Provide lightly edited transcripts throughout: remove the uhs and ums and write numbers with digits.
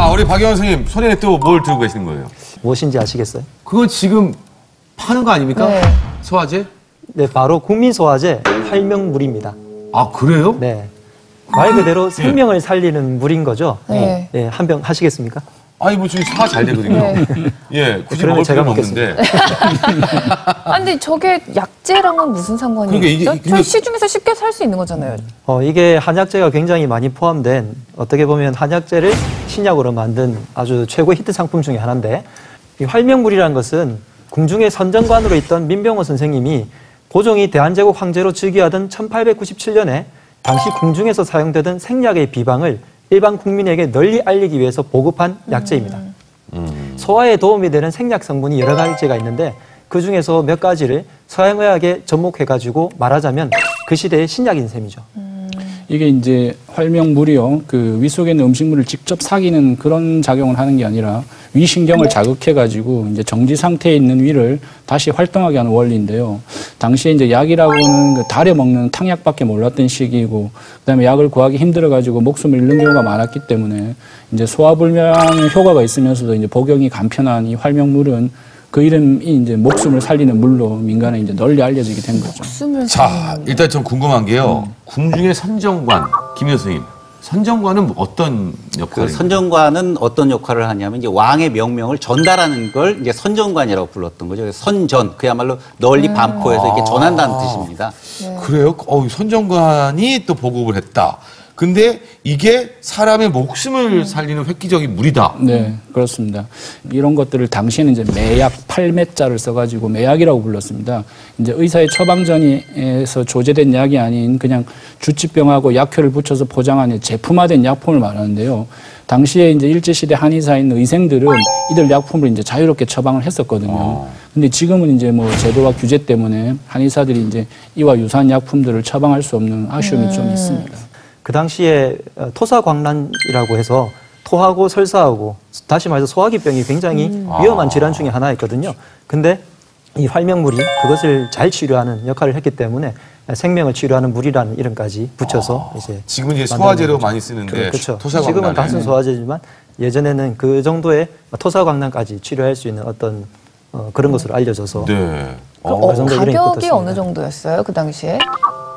자, 우리 박영원 선생님, 손에 또 뭘 들고 계시는 거예요? 무엇인지 아시겠어요? 그거 지금 파는 거 아닙니까? 네. 소화제? 네, 바로 국민소화제 활명물입니다. 아, 그래요? 네. 말 그대로 생명을 살리는 물인 거죠. 네. 네, 한 병 하시겠습니까? 아니, 뭐 지금 소화 잘 되거든요. 네. 예, 굳이 그러면 먹을 제가 필요는 없는데. 아, 근데 저게 약재랑은 무슨 상관이 그러니까 이게- 있죠? 근데- 저희 시중에서 쉽게 살 수 있는 거잖아요. 이게 한약재가 굉장히 많이 포함된 어떻게 보면 한약재를 신약으로 만든 아주 최고 히트 상품 중에 하나인데 이 활명물이라는 것은 궁중의 선정관으로 있던 민병호 선생님이 고종이 대한제국 황제로 즉위하던 1897년에 당시 궁중에서 사용되던 생약의 비방을 일반 국민에게 널리 알리기 위해서 보급한 약재입니다. 소화에 도움이 되는 생약 성분이 여러 가지가 있는데 그 중에서 몇 가지를 서양의학에 접목해가지고 말하자면 그 시대의 신약인 셈이죠. 이게 이제 활명물이요. 그 위 속에 있는 음식물을 직접 사귀는 그런 작용을 하는 게 아니라 위신경을 자극해가지고 이제 정지 상태에 있는 위를 다시 활동하게 하는 원리인데요. 당시에 이제 약이라고는 그 달에 먹는 탕약밖에 몰랐던 시기이고, 그다음에 약을 구하기 힘들어가지고 목숨을 잃는 경우가 많았기 때문에 이제 소화불량 효과가 있으면서도 이제 복용이 간편한 이 활명물은 그 이름이 이제 목숨을 살리는 물로 민간에 이제 널리 알려지게 된 거죠. 자, 일단 좀 궁금한 게요. 궁중의 선정관, 김효 선생님. 선정관은 어떤 그 역할인가요? 선정관은 어떤 역할을 하냐면 이제 왕의 명명을 전달하는 걸 이제 선정관이라고 불렀던 거죠. 그래서 선전, 그야말로 널리 반포해서 이렇게 전한다는 뜻입니다. 그래요? 선정관이 또 보급을 했다. 근데 이게 사람의 목숨을 살리는 획기적인 물이다. 네, 그렇습니다. 이런 것들을 당시에는 이제 매약, 팔매자를 써가지고 매약이라고 불렀습니다. 이제 의사의 처방전에서 조제된 약이 아닌 그냥 주치병하고 약효를 붙여서 포장한 제품화된 약품을 말하는데요. 당시에 이제 일제시대 한의사에 있는 의생들은 이들 약품을 이제 자유롭게 처방을 했었거든요. 근데 지금은 이제 뭐 제도와 규제 때문에 한의사들이 이제 이와 유사한 약품들을 처방할 수 없는 아쉬움이 좀 있습니다. 그 당시에 토사광란이라고 해서 토하고 설사하고 다시 말해서 소화기병이 굉장히 위험한 질환 중에 하나였거든요. 근데 이 활명물이 그것을 잘 치료하는 역할을 했기 때문에 생명을 치료하는 물이라는 이름까지 붙여서 이제 지금은 이제 소화제로 많이 쓰는데 그렇죠. 토사광란. 지금은 단순 소화제지만 예전에는 그 정도의 토사광란까지 치료할 수 있는 어떤 그런 것으로 알려져서 네. 그 정도 이름이 가격이 붙었습니다. 어느 정도였어요, 그 당시에?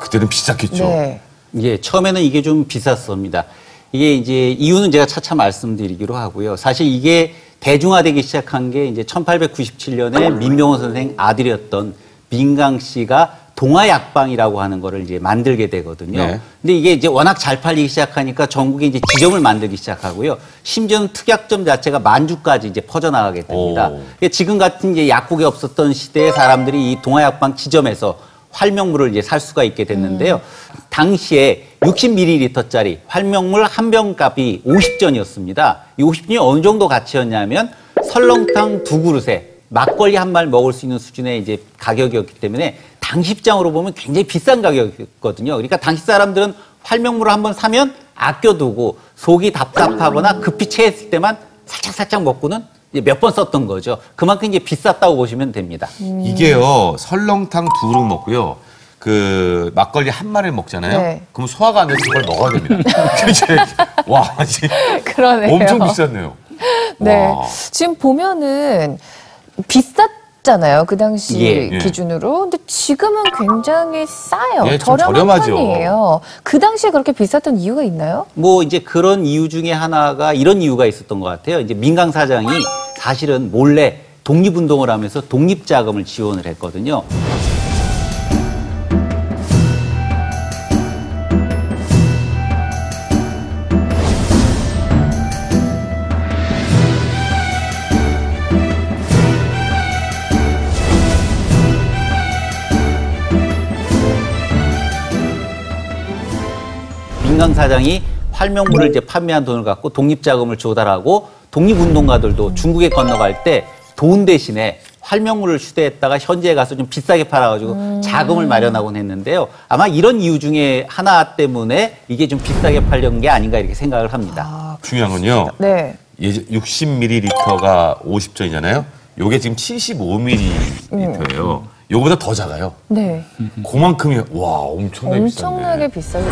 그때는 비쌌겠죠. 네. 예, 처음에는 이게 좀 비쌌습니다. 이게 이제 이유는 제가 차차 말씀드리기로 하고요. 사실 이게 대중화되기 시작한 게 이제 1897년에 민병호 선생 아들이었던 민강 씨가 동화약방이라고 하는 거를 이제 만들게 되거든요. 네. 근데 이게 이제 워낙 잘 팔리기 시작하니까 전국에 이제 지점을 만들기 시작하고요. 심지어는 특약점 자체가 만주까지 이제 퍼져나가게 됩니다. 지금 같은 이제 약국이 없었던 시대에 사람들이 이 동화약방 지점에서 활명물을 이제 살 수가 있게 됐는데요. 당시에 60ml짜리 활명물 한 병 값이 50전이었습니다. 이 50전이 어느 정도 가치였냐면 설렁탕 2그릇에 막걸리 한 말 먹을 수 있는 수준의 이제 가격이었기 때문에 당시 입장으로 보면 굉장히 비싼 가격이었거든요. 그러니까 당시 사람들은 활명물을 한번 사면 아껴두고 속이 답답하거나 급히 체했을 때만 살짝 먹고는 몇 번 썼던 거죠. 그만큼 이제 비쌌다고 보시면 됩니다. 이게요, 설렁탕 2그릇 먹고요. 그 막걸리 한 마리를 먹잖아요. 네. 그럼 소화가 안 돼서 그걸 먹어야 됩니다. 와, 그러네요. 엄청 비쌌네요. 네. 와. 지금 보면은 비쌌잖아요. 그 당시 예. 기준으로. 근데 지금은 굉장히 싸요. 예, 좀 저렴한 저렴하죠. 편이에요. 그 당시에 그렇게 비쌌던 이유가 있나요? 뭐 이제 그런 이유 중에 하나가 이런 이유가 있었던 것 같아요. 이제 민강 사장이 사실은 몰래 독립운동을 하면서 독립자금을 지원을 했거든요. 민강 사장이 활명물을 이제 판매한 돈을 갖고 독립자금을 조달하고 독립운동가들도 중국에 건너갈 때 돈 대신에 활명물을 휴대했다가 현지에 가서 좀 비싸게 팔아가지고 자금을 마련하곤 했는데요. 아마 이런 이유 중에 하나 때문에 이게 좀 비싸게 팔려는 게 아닌가 이렇게 생각을 합니다. 중요한 건요. 네. 60ml가 50전이잖아요. 요게 지금 75ml예요. 요거보다 더 작아요. 네. 그만큼이 와 엄청나게 비싼데. 엄청나게 비싸게.